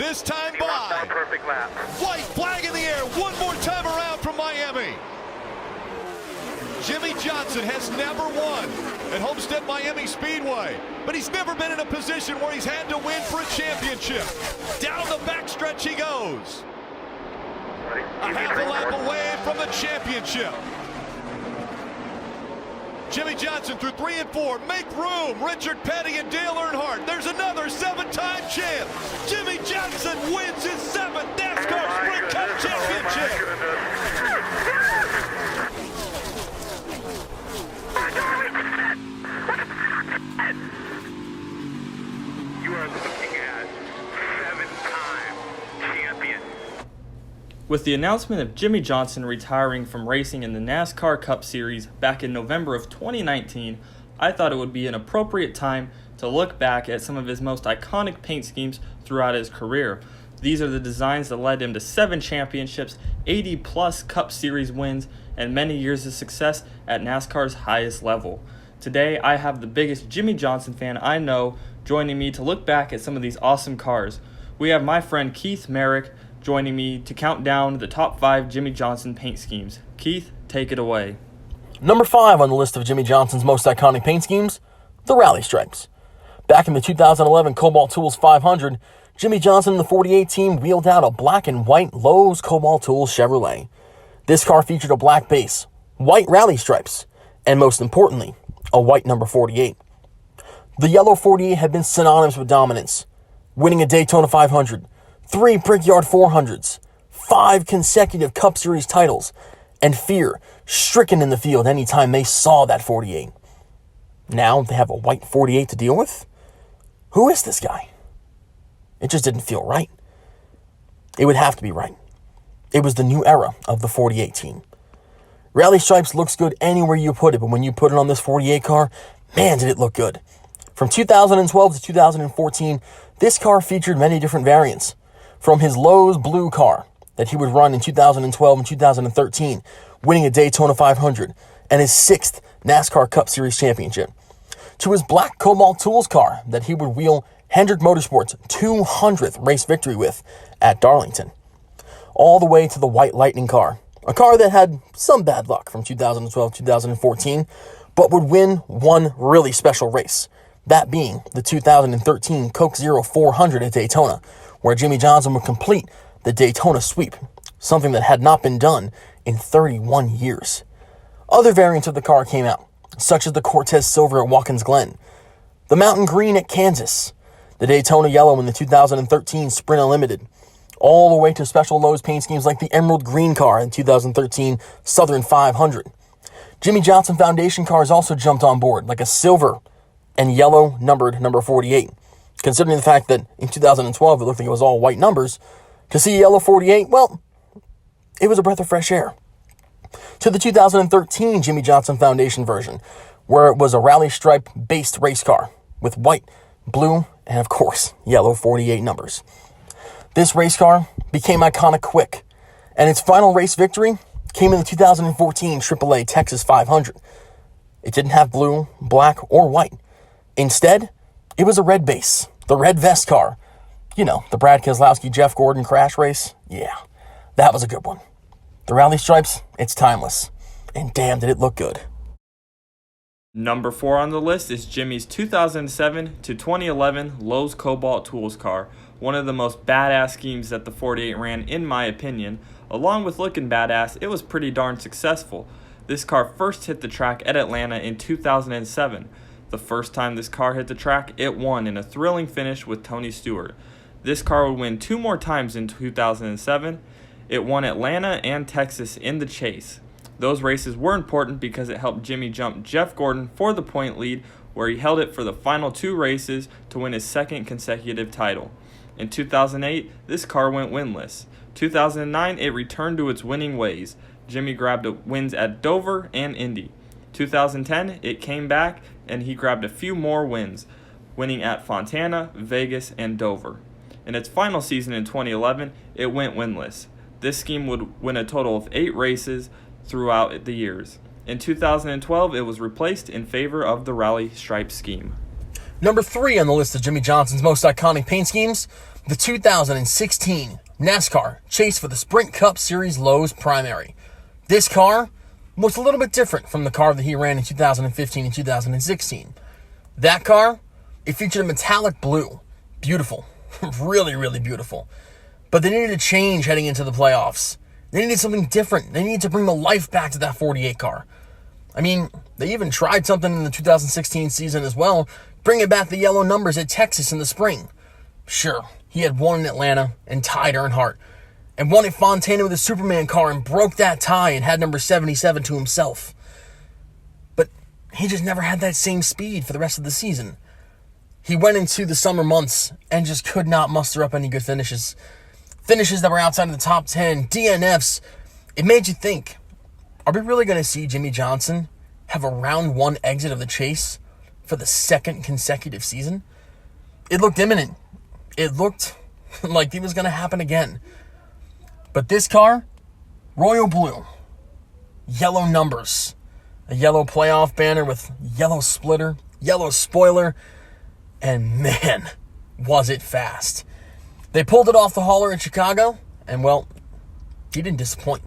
This time by. Perfect lap. White flag in the air. One more time around from Miami. Jimmie Johnson has never won at Homestead Miami Speedway, but he's never been in a position where he's had to win for a championship. Down the backstretch he goes. A half a lap away from the championship. Jimmie Johnson through 3 and 4. Make room. Richard Petty and Dale Earnhardt. There's another 7-time champ. Jimmie Johnson wins his 7th NASCAR Sprint Cup championship. You are looking at 7-time champion. With the announcement of Jimmie Johnson retiring from racing in the NASCAR Cup Series back in November of 2019, I thought it would be an appropriate time to look back at some of his most iconic paint schemes throughout his career. These are the designs that led him to 7 championships, 80-plus Cup Series wins, and many years of success at NASCAR's highest level. Today, I have the biggest Jimmie Johnson fan I know joining me to look back at some of these awesome cars. We have my friend Keith Marek joining me to count down the top 5 Jimmie Johnson paint schemes. Keith, take it away. Number 5 on the list of Jimmie Johnson's most iconic paint schemes, the rally stripes. Back in the 2011 Cobalt Tools 500, Jimmie Johnson and the 48 team wheeled out a black and white Lowe's Cobalt Tools Chevrolet. This car featured a black base, white rally stripes, and most importantly, a white number 48. The yellow 48 had been synonymous with dominance, winning a Daytona 500, 3 Brickyard 400s, 5 consecutive Cup Series titles, and fear stricken in the field anytime they saw that 48. Now they have a white 48 to deal with? Who is this guy? It just didn't feel right. It would have to be right. It was the new era of the 48 team. Rally stripes looks good anywhere you put it, but when you put it on this 48 car, man, did it look good. From 2012 to 2014, this car featured many different variants. From his Lowe's blue car that he would run in 2012 and 2013, winning a Daytona 500 and his 6th NASCAR Cup Series championship, to his black Cobalt Tools car that he would wheel Hendrick Motorsports' 200th race victory with at Darlington, all the way to the white Lightning car, a car that had some bad luck from 2012 to 2014, but would win one really special race, that being the 2013 Coke Zero 400 at Daytona, where Jimmie Johnson would complete the Daytona sweep, something that had not been done in 31 years. Other variants of the car came out, such as the Cortez Silver at Watkins Glen, the Mountain Green at Kansas, the Daytona Yellow in the 2013 Sprint Unlimited, all the way to special Lowe's paint schemes like the Emerald Green car in 2013 Southern 500. Jimmie Johnson Foundation cars also jumped on board, like a silver and yellow numbered number 48. Considering the fact that in 2012 it looked like it was all white numbers, to see a yellow 48, well, it was a breath of fresh air. To the 2013 Jimmie Johnson Foundation version, where it was a rally stripe-based race car with white, blue, and of course, yellow 48 numbers. This race car became iconic quick, and its final race victory came in the 2014 AAA Texas 500. It didn't have blue, black, or white. Instead, it was a red base, the red vest car. You know, the Brad Keselowski, Jeff Gordon crash race. Yeah, that was a good one. The rally stripes, it's timeless. And damn, did it look good. Number 4 on the list is Jimmie's 2007 to 2011 Lowe's Cobalt Tools car, one of the most badass schemes that the 48 ran in my opinion. Along with looking badass, it was pretty darn successful. This car first hit the track at Atlanta in 2007. The first time this car hit the track, it won in a thrilling finish with Tony Stewart. This car would win 2 more times in 2007. It won Atlanta and Texas in the Chase. Those races were important because it helped Jimmie jump Jeff Gordon for the point lead, where he held it for the final 2 races to win his 2nd consecutive title. In 2008, this car went winless. 2009, it returned to its winning ways. Jimmie grabbed wins at Dover and Indy. 2010, it came back and he grabbed a few more wins, winning at Fontana, Vegas, and Dover. In its final season in 2011, it went winless. This scheme would win a total of 8 races throughout the years. In 2012, it was replaced in favor of the rally stripe scheme. Number 3 on the list of Jimmie Johnson's most iconic paint schemes, the 2016 NASCAR Chase for the Sprint Cup Series Lowe's Primary. This car was a little bit different from the car that he ran in 2015 and 2016. That car, it featured a metallic blue. Beautiful. Really, really beautiful. But they needed a change heading into the playoffs. They needed something different. They needed to bring the life back to that 48 car. I mean, they even tried something in the 2016 season as well, bringing back the yellow numbers at Texas in the spring. Sure, he had won in Atlanta and tied Earnhardt, and won at Fontana with a Superman car and broke that tie and had number 77 to himself. But he just never had that same speed for the rest of the season. He went into the summer months and just could not muster up any good finishes. Finishes that were outside of the top 10, DNFs. It made you think, are we really going to see Jimmie Johnson have a round one exit of the chase for the second consecutive season? It looked imminent. It looked like it was going to happen again. But this car, royal blue, yellow numbers, a yellow playoff banner with yellow splitter, yellow spoiler, and man, was it fast. They pulled it off the hauler in Chicago, and well, he didn't disappoint.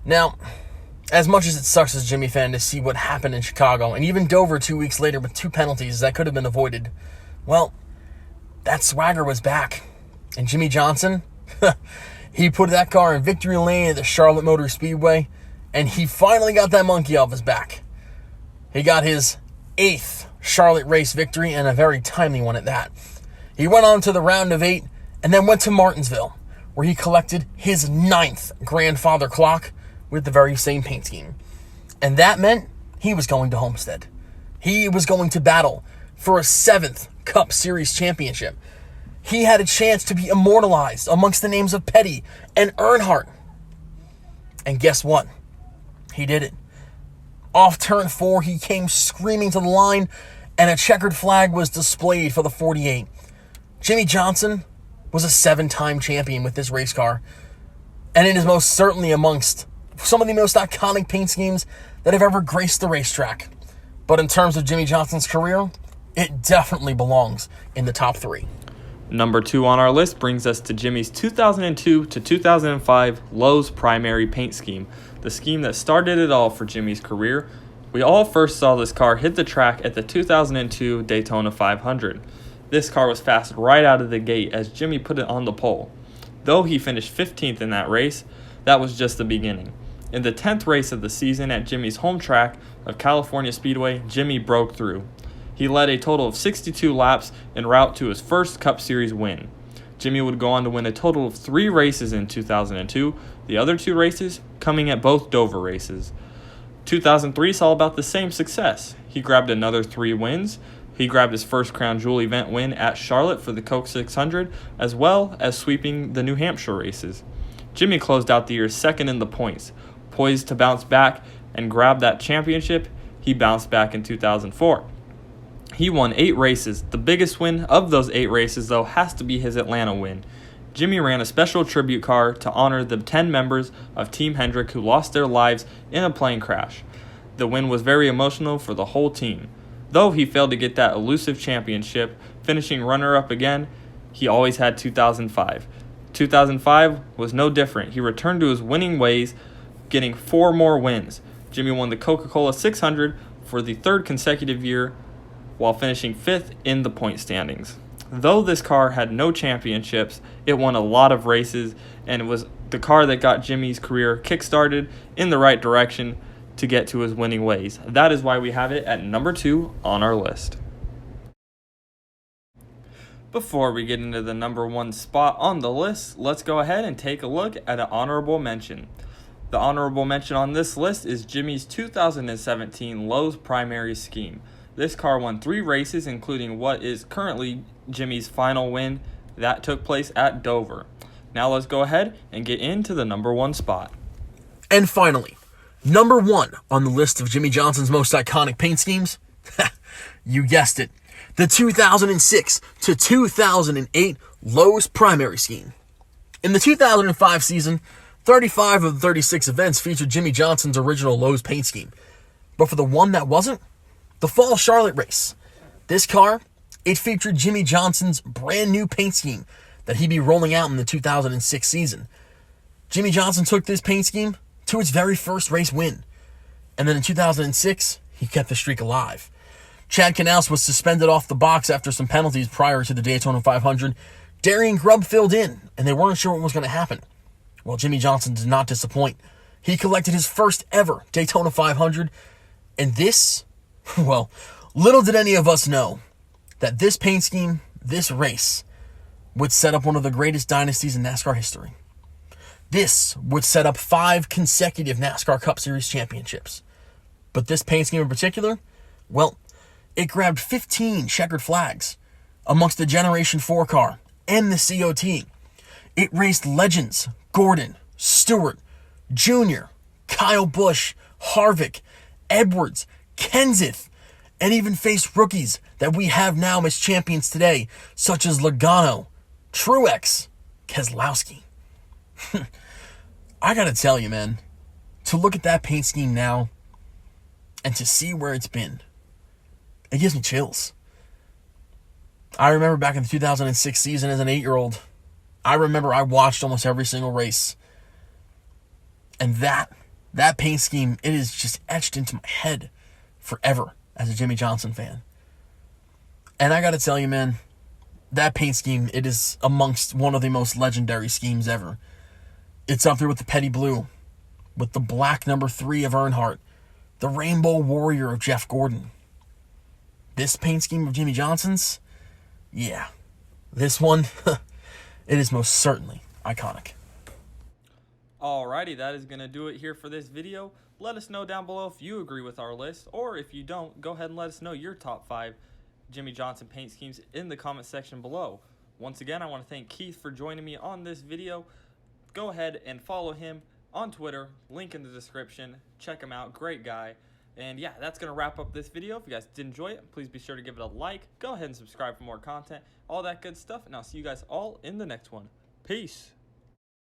Now, as much as it sucks as a Jimmie fan to see what happened in Chicago, and even Dover 2 weeks later with 2 penalties that could have been avoided, well, that swagger was back. And Jimmie Johnson, he put that car in victory lane at the Charlotte Motor Speedway, and he finally got that monkey off his back. He got his 8th Charlotte race victory, and a very timely one at that. He went on to the round of 8, and then went to Martinsville, where he collected his 9th grandfather clock with the very same paint scheme. And that meant he was going to Homestead. He was going to battle for a 7th Cup Series championship. He had a chance to be immortalized amongst the names of Petty and Earnhardt. And guess what? He did it. Off turn 4, he came screaming to the line, and a checkered flag was displayed for the 48. Jimmie Johnson was a 7-time champion with this race car, and it is most certainly amongst some of the most iconic paint schemes that have ever graced the racetrack. But in terms of Jimmie Johnson's career, it definitely belongs in the top 3. Number 2 on our list brings us to Jimmie's 2002 to 2005 Lowe's Primary paint scheme, the scheme that started it all for Jimmie's career. We all first saw this car hit the track at the 2002 Daytona 500. This car was fast right out of the gate as Jimmie put it on the pole. Though he finished 15th in that race, that was just the beginning. In the 10th race of the season at Jimmie's home track of California Speedway, Jimmie broke through. He led a total of 62 laps en route to his first Cup Series win. Jimmie would go on to win a total of 3 races in 2002, the other 2 races coming at both Dover races. 2003 saw about the same success. He grabbed another 3 wins. He grabbed his first Crown Jewel event win at Charlotte for the Coke 600, as well as sweeping the New Hampshire races. Jimmie closed out the year 2nd in the points. Poised to bounce back and grab that championship, he bounced back in 2004. He won 8 races. The biggest win of those 8 races, though, has to be his Atlanta win. Jimmie ran a special tribute car to honor the 10 members of Team Hendrick who lost their lives in a plane crash. The win was very emotional for the whole team. Though he failed to get that elusive championship, finishing runner-up again, he always had 2005. 2005 was no different. He returned to his winning ways, getting 4 more wins. Jimmie won the Coca-Cola 600 for the 3rd consecutive year, while finishing 5th in the point standings. Though this car had no championships, it won a lot of races, and it was the car that got Jimmie's career kick-started in the right direction to get to his winning ways. That is why we have it at number 2 on our list. Before we get into the number 1 spot on the list, let's go ahead and take a look at an honorable mention. The honorable mention on this list is Jimmie's 2017 Lowe's Primary scheme. This car won 3 races, including what is currently Jimmie's final win that took place at Dover. Now let's go ahead and get into the number 1 spot. And finally, number 1 on the list of Jimmie Johnson's most iconic paint schemes? You guessed it. The 2006 to 2008 Lowe's Primary scheme. In the 2005 season, 35 of the 36 events featured Jimmie Johnson's original Lowe's paint scheme. But for the one that wasn't, the Fall Charlotte race, this car, it featured Jimmie Johnson's brand new paint scheme that he'd be rolling out in the 2006 season. Jimmie Johnson took this paint scheme to its very first race win. And then in 2006, he kept the streak alive. Chad Knaus was suspended off the box after some penalties prior to the Daytona 500. Darian Grubb filled in, and they weren't sure what was going to happen. Well, Jimmie Johnson did not disappoint. He collected his first ever Daytona 500. And this, well, little did any of us know that this paint scheme, this race, would set up one of the greatest dynasties in NASCAR history. This would set up 5 consecutive NASCAR Cup Series championships. But this paint scheme in particular, well, it grabbed 15 checkered flags amongst the Generation 4 car and the COT. It raced legends Gordon, Stewart, Jr., Kyle Busch, Harvick, Edwards, Kenseth, and even faced rookies that we have now as champions today, such as Logano, Truex, Keselowski. I gotta tell you, man, to look at that paint scheme now and to see where it's been, it gives me chills. I remember back in the 2006 season as an 8-year-old, I remember I watched almost every single race. And that paint scheme, it is just etched into my head forever as a Jimmie Johnson fan. And I gotta tell you, man, that paint scheme, it is amongst one of the most legendary schemes ever. It's up there with the Petty Blue, with the black number 3 of Earnhardt, the Rainbow Warrior of Jeff Gordon. This paint scheme of Jimmie Johnson's, yeah, this one, it is most certainly iconic. Alrighty, that is going to do it here for this video. Let us know down below if you agree with our list, or if you don't, go ahead and let us know your top 5 Jimmie Johnson paint schemes in the comment section below. Once again, I want to thank Keith for joining me on this video. Go ahead and follow him on Twitter, link in the description. Check him out, great guy. And yeah, that's going to wrap up this video. If you guys did enjoy it, please be sure to give it a like. Go ahead and subscribe for more content, all that good stuff. And I'll see you guys all in the next one. Peace.